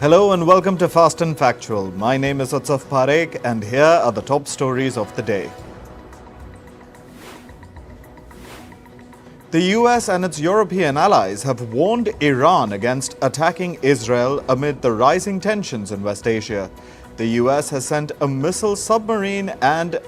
Hello and welcome to Fast and Factual. My name is Utsaf Parekh and here are the top stories of the day. The US and its European allies have warned Iran against attacking Israel amid the rising tensions in West Asia. The US has sent a missile, submarine and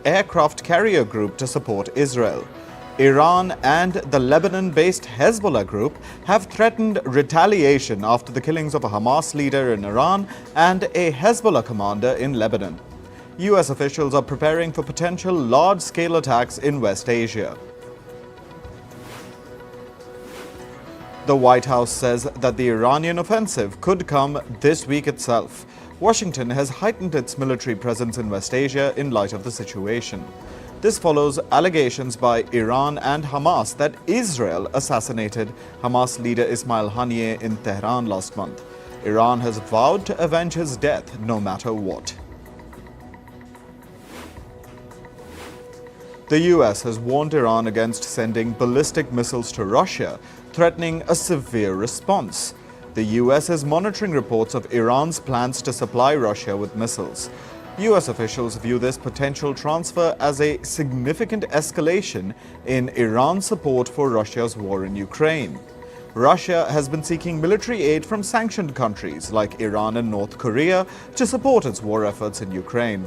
aircraft carrier group to support Israel. Iran and the Lebanon-based Hezbollah group have threatened retaliation after the killings of a Hamas leader in Iran and a Hezbollah commander in Lebanon. US officials are preparing for potential large-scale attacks in West Asia. The White House says that the Iranian offensive could come this week itself. Washington has heightened its military presence in West Asia in light of the situation. This follows allegations by Iran and Hamas that Israel assassinated Hamas leader Ismail Haniyeh in Tehran last month. Iran has vowed to avenge his death no matter what. The US has warned Iran against sending ballistic missiles to Russia, threatening a severe response. The US is monitoring reports of Iran's plans to supply Russia with missiles. US officials view this potential transfer as a significant escalation in Iran's support for Russia's war in Ukraine. Russia has been seeking military aid from sanctioned countries like Iran and North Korea to support its war efforts in Ukraine.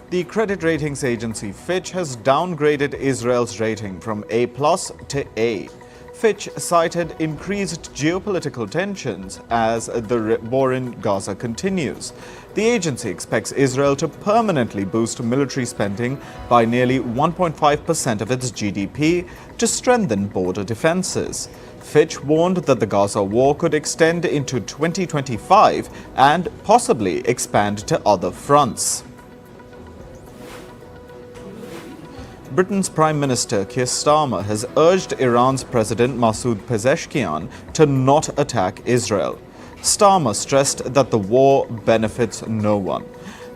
The credit ratings agency Fitch has downgraded Israel's rating from A+ to A. Fitch cited increased geopolitical tensions as the war in Gaza continues. The agency expects Israel to permanently boost military spending by nearly 1.5% of its GDP to strengthen border defenses. Fitch warned that the Gaza war could extend into 2025 and possibly expand to other fronts. Britain's Prime Minister Keir Starmer has urged Iran's President Masoud Pezeshkian to not attack Israel. Starmer stressed that the war benefits no one.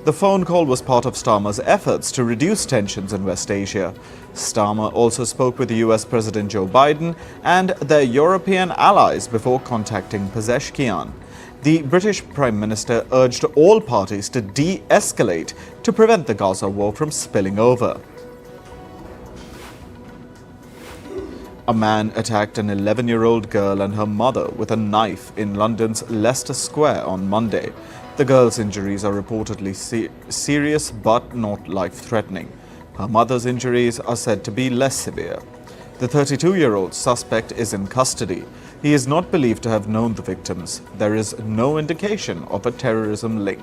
The phone call was part of Starmer's efforts to reduce tensions in West Asia. Starmer also spoke with US President Joe Biden and their European allies before contacting Pezeshkian. The British Prime Minister urged all parties to de-escalate to prevent the Gaza war from spilling over. A man attacked an 11-year-old girl and her mother with a knife in London's Leicester Square on Monday. The girl's injuries are reportedly serious but not life-threatening. Her mother's injuries are said to be less severe. The 32-year-old suspect is in custody. He is not believed to have known the victims. There is no indication of a terrorism link.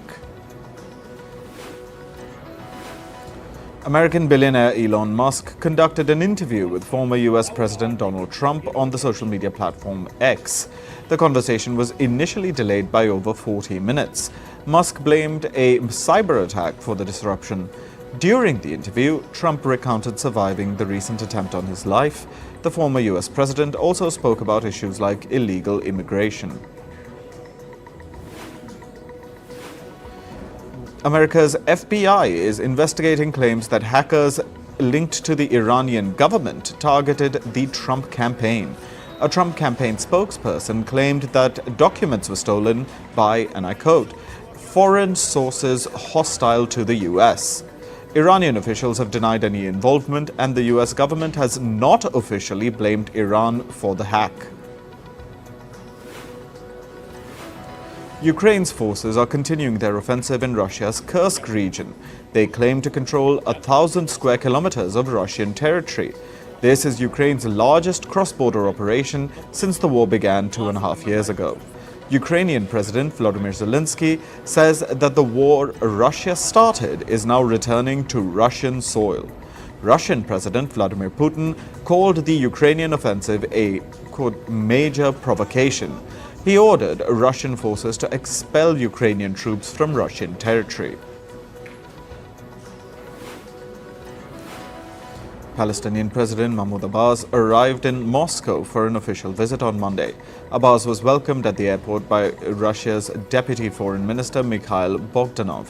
American billionaire Elon Musk conducted an interview with former US President Donald Trump on the social media platform X. The conversation was initially delayed by over 40 minutes. Musk blamed a cyber attack for the disruption. During the interview, Trump recounted surviving the recent attempt on his life. The former US president also spoke about issues like illegal immigration. America's FBI is investigating claims that hackers linked to the Iranian government targeted the Trump campaign. A Trump campaign spokesperson claimed that documents were stolen by, and I quote, foreign sources hostile to the US. Iranian officials have denied any involvement, and the US government has not officially blamed Iran for the hack. Ukraine's forces are continuing their offensive in Russia's Kursk region. They claim to control 1,000 square kilometers of Russian territory. This is Ukraine's largest cross-border operation since the war began 2.5 years ago. Ukrainian President Volodymyr Zelensky says that the war Russia started is now returning to Russian soil. Russian President Vladimir Putin called the Ukrainian offensive a, quote, major provocation. He ordered Russian forces to expel Ukrainian troops from Russian territory. Palestinian President Mahmoud Abbas arrived in Moscow for an official visit on Monday. Abbas was welcomed at the airport by Russia's Deputy Foreign Minister Mikhail Bogdanov.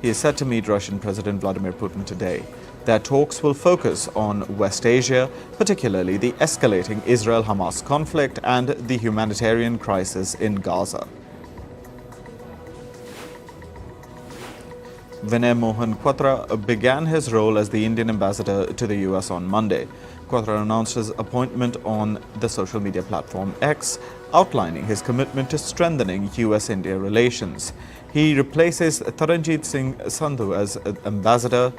He is set to meet Russian President Vladimir Putin today. Their talks will focus on West Asia, particularly the escalating Israel-Hamas conflict and the humanitarian crisis in Gaza. Vinay Mohan Quatra began his role as the Indian ambassador to the US on Monday. Quatra announced his appointment on the social media platform X, outlining his commitment to strengthening US-India relations. He replaces Taranjit Singh Sandhu as ambassador.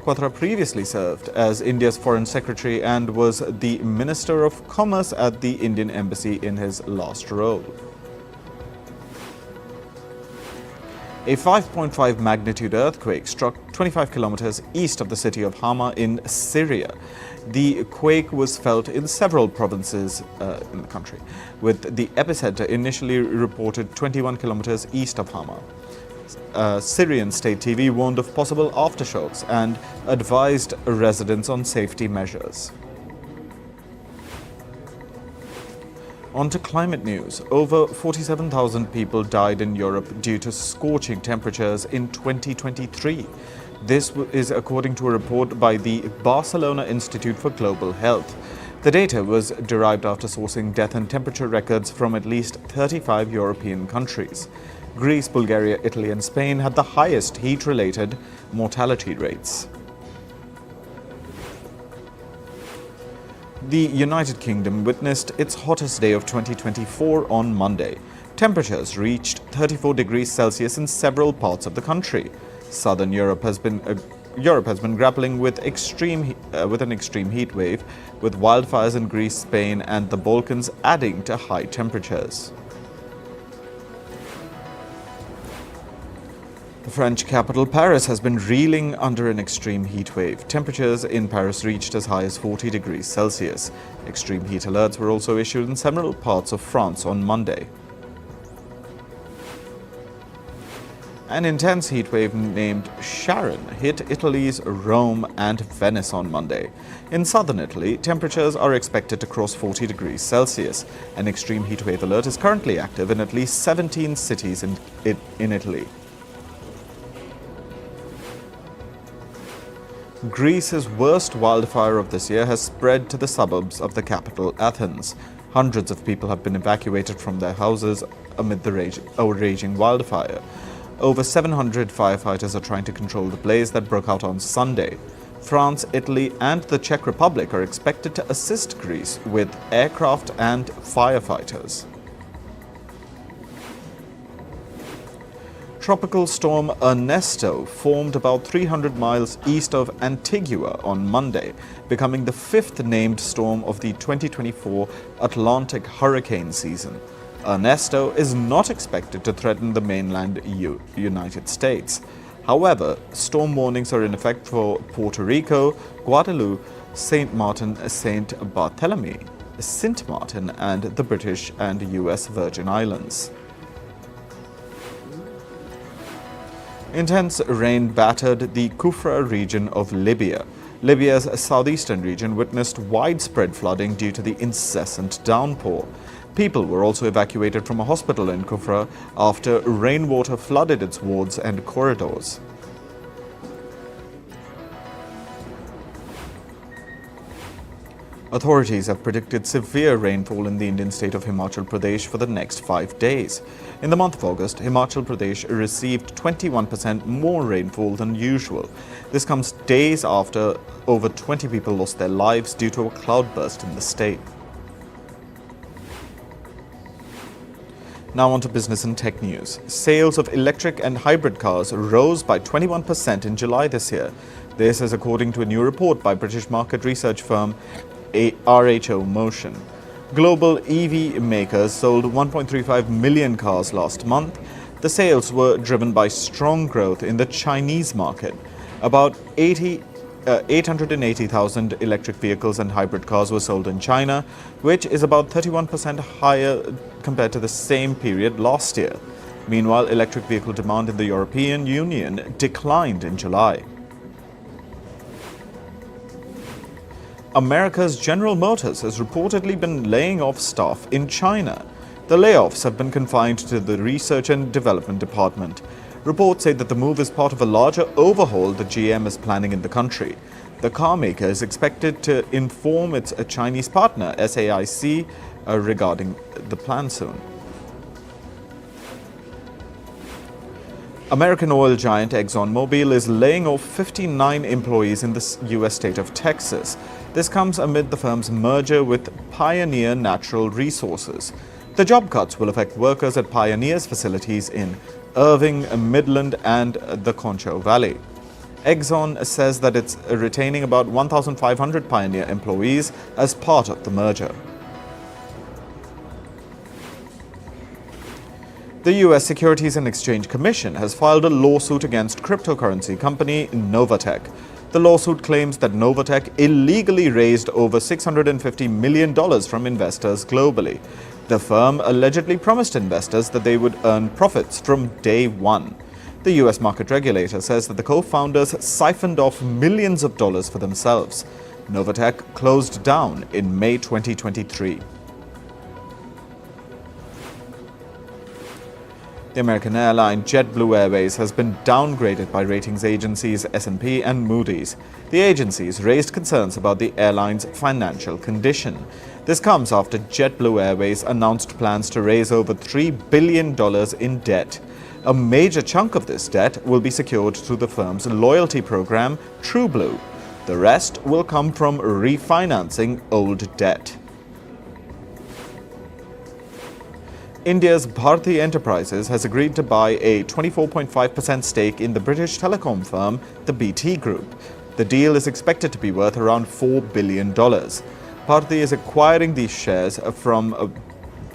Quatra previously served as India's foreign secretary and was the Minister of Commerce at the Indian Embassy in his last role. A 5.5 magnitude earthquake struck 25 kilometers east of the city of Hama in Syria. The quake was felt in several provinces in the country, with the epicenter initially reported 21 kilometers east of Hama. Syrian state TV warned of possible aftershocks and advised residents on safety measures. On to climate news. Over 47,000 people died in Europe due to scorching temperatures in 2023. This is according to a report by the Barcelona Institute for Global Health. The data was derived after sourcing death and temperature records from at least 35 European countries. Greece, Bulgaria, Italy and Spain had the highest heat-related mortality rates. The United Kingdom witnessed its hottest day of 2024 on Monday. Temperatures reached 34 degrees Celsius in several parts of the country. Southern Europe has been grappling with an extreme heat wave, with wildfires in Greece, Spain and the Balkans adding to high temperatures. The French capital, Paris, has been reeling under an extreme heat wave. Temperatures in Paris reached as high as 40 degrees Celsius. Extreme heat alerts were also issued in several parts of France on Monday. An intense heat wave named Sharon hit Italy's Rome and Venice on Monday. In southern Italy, temperatures are expected to cross 40 degrees Celsius. An extreme heat wave alert is currently active in at least 17 cities in Italy. Greece's worst wildfire of this year has spread to the suburbs of the capital, Athens. Hundreds of people have been evacuated from their houses amid the raging wildfire. Over 700 firefighters are trying to control the blaze that broke out on Sunday. France, Italy and the Czech Republic are expected to assist Greece with aircraft and firefighters. Tropical storm Ernesto formed about 300 miles east of Antigua on Monday, becoming the fifth named storm of the 2024 Atlantic hurricane season. Ernesto is not expected to threaten the mainland United States. However, storm warnings are in effect for Puerto Rico, Guadeloupe, Saint Martin, Saint Barthélemy, Sint Maarten and the British and US Virgin Islands. Intense rain battered the Kufra region of Libya. Libya's southeastern region witnessed widespread flooding due to the incessant downpour. People were also evacuated from a hospital in Kufra after rainwater flooded its wards and corridors. Authorities have predicted severe rainfall in the Indian state of Himachal Pradesh for the next 5 days. In the month of August, Himachal Pradesh received 21% more rainfall than usual. This comes days after over 20 people lost their lives due to a cloudburst in the state. Now on to business and tech news. Sales of electric and hybrid cars rose by 21% in July this year. This is according to a new report by British market research firm RHO Motion. Global EV makers sold 1.35 million cars last month. The sales were driven by strong growth in the Chinese market. About 880,000 electric vehicles and hybrid cars were sold in China, which is about 31% higher compared to the same period last year. Meanwhile, electric vehicle demand in the European Union declined in July. America's General Motors has reportedly been laying off staff in China. The layoffs have been confined to the research and development department. Reports say that the move is part of a larger overhaul that GM is planning in the country. The car maker is expected to inform its Chinese partner, SAIC, regarding the plan soon. American oil giant ExxonMobil is laying off 59 employees in the U.S. state of Texas. This comes amid the firm's merger with Pioneer Natural Resources. The job cuts will affect workers at Pioneer's facilities in Irving, Midland, and the Concho Valley. Exxon says that it's retaining about 1,500 Pioneer employees as part of the merger. The U.S. Securities and Exchange Commission has filed a lawsuit against cryptocurrency company Novatech. The lawsuit claims that Novatech illegally raised over $650 million from investors globally. The firm allegedly promised investors that they would earn profits from day one. The U.S. market regulator says that the co-founders siphoned off millions of dollars for themselves. Novatech closed down in May 2023. The American airline JetBlue Airways has been downgraded by ratings agencies S&P and Moody's. The agencies raised concerns about the airline's financial condition. This comes after JetBlue Airways announced plans to raise over $3 billion in debt. A major chunk of this debt will be secured through the firm's loyalty program, TrueBlue. The rest will come from refinancing old debt. India's Bharti Enterprises has agreed to buy a 24.5% stake in the British telecom firm, the BT Group. The deal is expected to be worth around $4 billion. Bharti is acquiring these shares from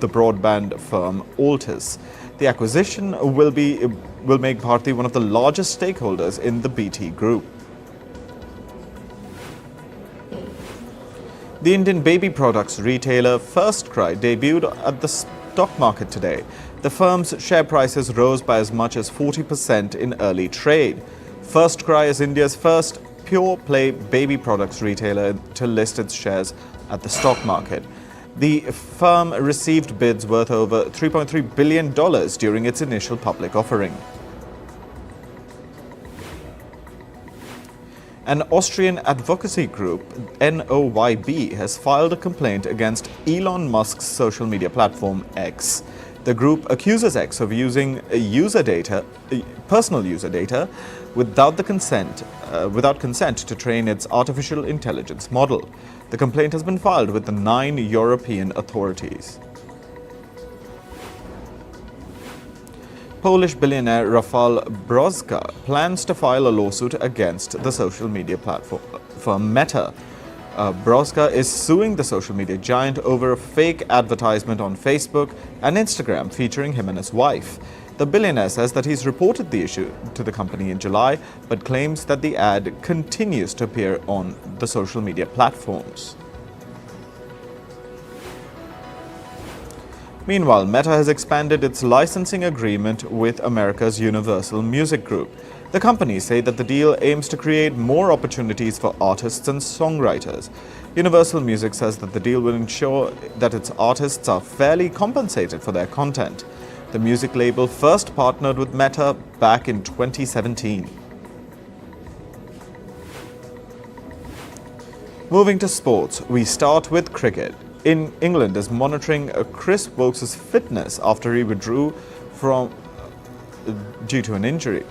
the broadband firm Altis. The acquisition will make Bharti one of the largest stakeholders in the BT Group. The Indian baby products retailer Firstcry debuted at the stock market today. The firm's share prices rose by as much as 40% in early trade. Firstcry is India's first pure-play baby products retailer to list its shares at the stock market. The firm received bids worth over $3.3 billion during its initial public offering. An Austrian advocacy group, NOYB, has filed a complaint against Elon Musk's social media platform X. The group accuses X of using personal user data without consent to train its artificial intelligence model. The complaint has been filed with the 9 European authorities. Polish billionaire Rafał Brzoska plans to file a lawsuit against the social media platform firm Meta. Brzoska is suing the social media giant over a fake advertisement on Facebook and Instagram featuring him and his wife. The billionaire says that he's reported the issue to the company in July, but claims that the ad continues to appear on the social media platforms. Meanwhile, Meta has expanded its licensing agreement with America's Universal Music Group. The companies say that the deal aims to create more opportunities for artists and songwriters. Universal Music says that the deal will ensure that its artists are fairly compensated for their content. The music label first partnered with Meta back in 2017. Moving to sports, we start with cricket. England is monitoring Chris Woakes' fitness after he withdrew due to an injury.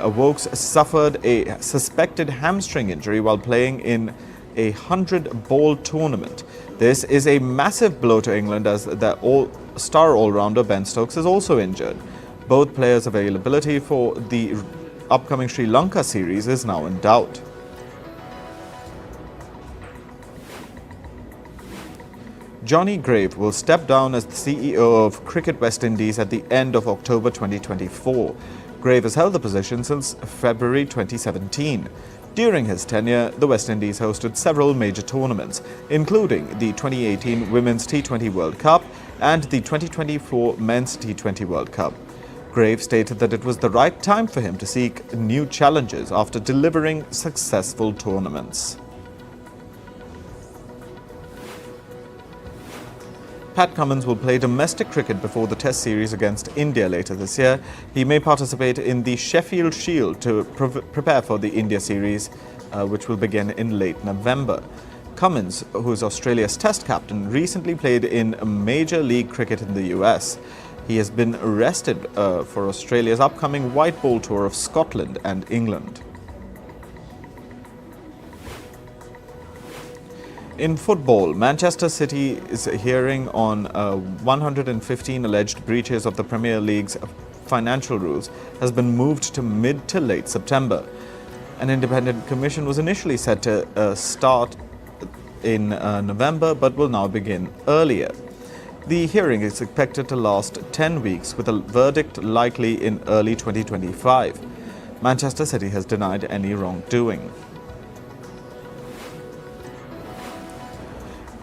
Woakes suffered a suspected hamstring injury while playing in a 100-ball tournament. This is a massive blow to England as their star all-rounder Ben Stokes is also injured. Both players' availability for the upcoming Sri Lanka series is now in doubt. Johnny Grave will step down as the CEO of Cricket West Indies at the end of October 2024. Grave has held the position since February 2017. During his tenure, the West Indies hosted several major tournaments, including the 2018 Women's T20 World Cup and the 2024 Men's T20 World Cup. Grave stated that it was the right time for him to seek new challenges after delivering successful tournaments. Pat Cummins will play domestic cricket before the Test series against India later this year. He may participate in the Sheffield Shield to prepare for the India series which will begin in late November. Cummins, who is Australia's Test captain, recently played in Major League Cricket in the US. He has been arrested for Australia's upcoming White Ball Tour of Scotland and England. In football, Manchester City's hearing on 115 alleged breaches of the Premier League's financial rules has been moved to mid to late September. An independent commission was initially set to start in November, but will now begin earlier. The hearing is expected to last 10 weeks, with a verdict likely in early 2025. Manchester City has denied any wrongdoing.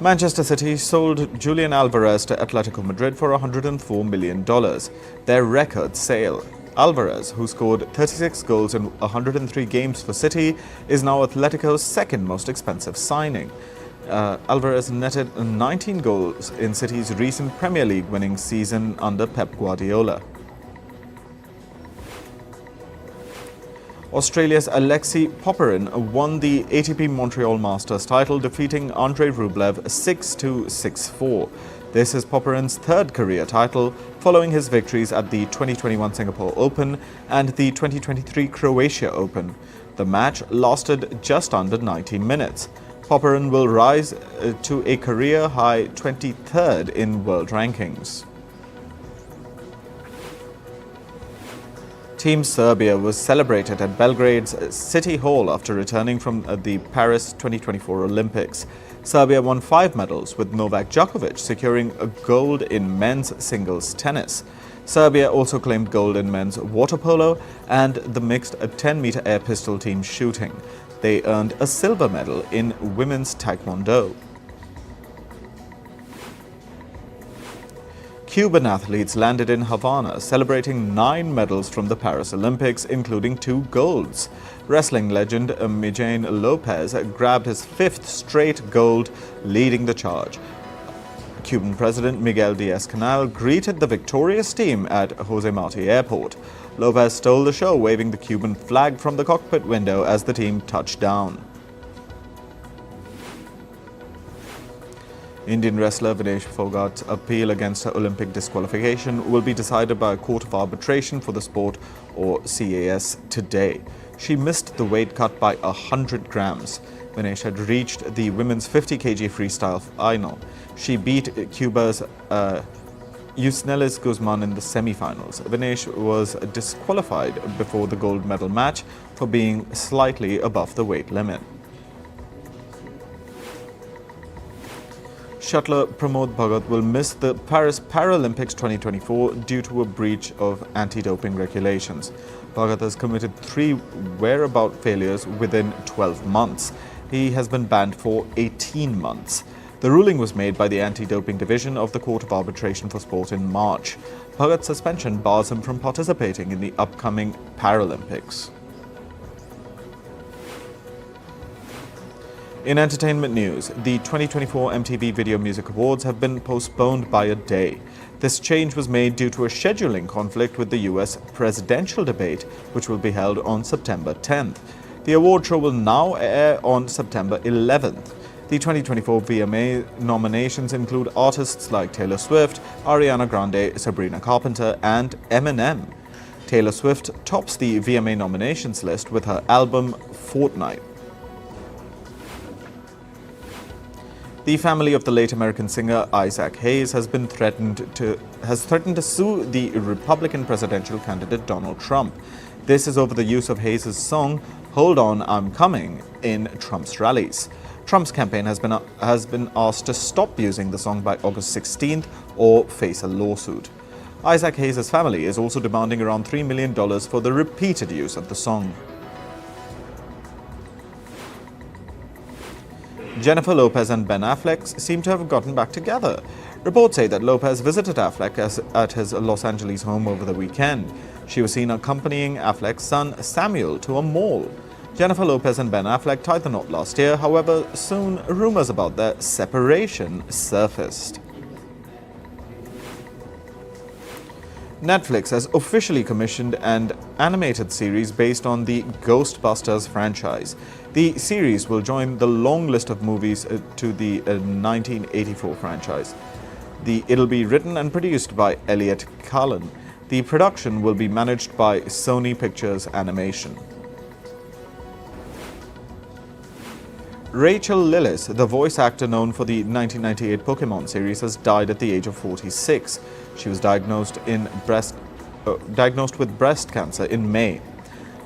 Manchester City sold Julian Alvarez to Atletico Madrid for $104 million, their record sale. Alvarez, who scored 36 goals in 103 games for City, is now Atletico's second most expensive signing. Alvarez netted 19 goals in City's recent Premier League winning season under Pep Guardiola. Australia's Alexei Popyrin won the ATP Montreal Masters title, defeating Andrei Rublev 6-2, 6-4. This is Popyrin's third career title, following his victories at the 2021 Singapore Open and the 2023 Croatia Open. The match lasted just under 90 minutes. Popyrin will rise to a career-high 23rd in world rankings. Team Serbia was celebrated at Belgrade's City Hall after returning from the Paris 2024 Olympics. Serbia won 5 medals, with Novak Djokovic securing a gold in men's singles tennis. Serbia also claimed gold in men's water polo and the mixed 10-meter air pistol team shooting. They earned a silver medal in women's taekwondo. Cuban athletes landed in Havana, celebrating 9 medals from the Paris Olympics, including 2 golds. Wrestling legend Ismail Lopez grabbed his 5th straight gold, leading the charge. Cuban President Miguel Diaz-Canel greeted the victorious team at Jose Marti Airport. Lopez stole the show, waving the Cuban flag from the cockpit window as the team touched down. Indian wrestler Vinesh Phogat's appeal against her Olympic disqualification will be decided by a court of arbitration for the sport, or CAS, today. She missed the weight cut by 100 grams. Vinesh had reached the women's 50 kg freestyle final. She beat Cuba's Yusnelis Guzman in the semi-finals. Vinesh was disqualified before the gold medal match for being slightly above the weight limit. Shuttler Pramod Bhagat will miss the Paris Paralympics 2024 due to a breach of anti-doping regulations. Bhagat has committed 3 whereabout failures within 12 months. He has been banned for 18 months. The ruling was made by the Anti-Doping Division of the Court of Arbitration for Sport in March. Bhagat's suspension bars him from participating in the upcoming Paralympics. In entertainment news, the 2024 MTV Video Music Awards have been postponed by a day. This change was made due to a scheduling conflict with the US presidential debate, which will be held on September 10th. The award show will now air on September 11th. The 2024 VMA nominations include artists like Taylor Swift, Ariana Grande, Sabrina Carpenter, and Eminem. Taylor Swift tops the VMA nominations list with her album Fortnite. The family of the late American singer Isaac Hayes has threatened to sue the Republican presidential candidate Donald Trump. This is over the use of Hayes' song "Hold On, I'm Coming" in Trump's rallies. Trump's campaign has been asked to stop using the song by August 16th or face a lawsuit. Isaac Hayes' family is also demanding around $3 million for the repeated use of the song. Jennifer Lopez and Ben Affleck seem to have gotten back together. Reports say that Lopez visited Affleck at his Los Angeles home over the weekend. She was seen accompanying Affleck's son Samuel to a mall. Jennifer Lopez and Ben Affleck tied the knot last year, however, soon rumors about their separation surfaced. Netflix has officially commissioned an animated series based on the Ghostbusters franchise. The series will join the long list of movies to the 1984 franchise. It'll be written and produced by Elliot Cullen. The production will be managed by Sony Pictures Animation. Rachel Lillis, the voice actor known for the 1998 Pokemon series, has died at the age of 46. She was diagnosed with breast cancer in May.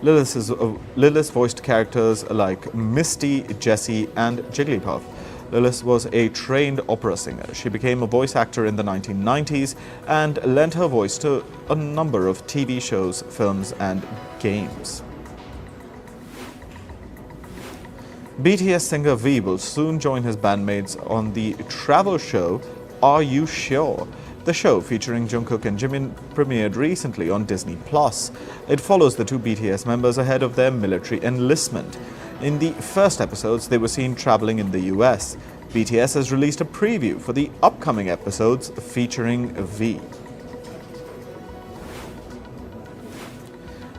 Lillis voiced characters like Misty, Jessie, and Jigglypuff. Lillis was a trained opera singer. She became a voice actor in the 1990s and lent her voice to a number of TV shows, films, and games. BTS singer V will soon join his bandmates on the travel show Are You Sure? The show, featuring Jungkook and Jimin, premiered recently on Disney+. It follows the two BTS members ahead of their military enlistment. In the first episodes, they were seen traveling in the US. BTS has released a preview for the upcoming episodes featuring V.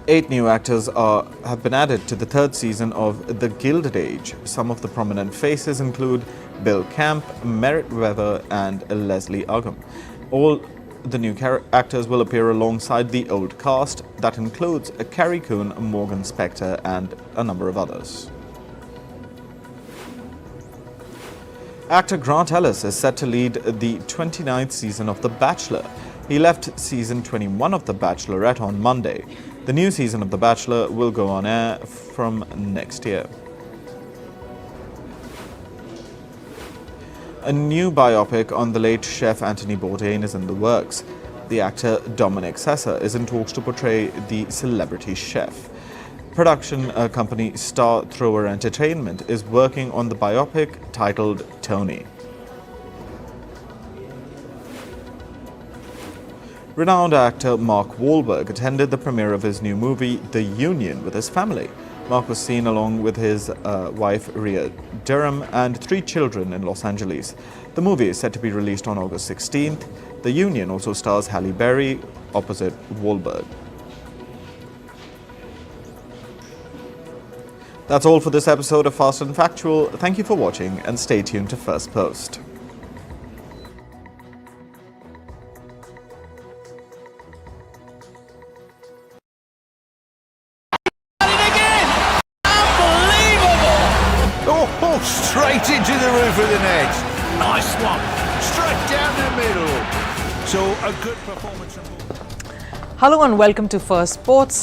8 new actors have been added to the third season of The Gilded Age. Some of the prominent faces include Bill Camp, Merritt Wever, and Leslie Uggam. All the new actors will appear alongside the old cast. That includes Carrie Coon, Morgan Spector, and a number of others. Actor Grant Ellis is set to lead the 29th season of The Bachelor. He left season 21 of The Bachelorette on Monday. The new season of The Bachelor will go on air from next year. A new biopic on the late chef Anthony Bourdain is in the works. The actor Dominic Sessa is in talks to portray the celebrity chef. Production company Star Thrower Entertainment is working on the biopic titled Tony. Renowned actor Mark Wahlberg attended the premiere of his new movie, The Union, with his family. Mark was seen along with his wife, Rhea Durham, and 3 children in Los Angeles. The movie is set to be released on August 16th. The Union also stars Halle Berry opposite Wahlberg. That's all for this episode of Fast and Factual. Thank you for watching, and stay tuned to First Post. Straight into the roof of the net. Nice one. Straight down the middle. So a good performance. Hello and welcome to First Sports.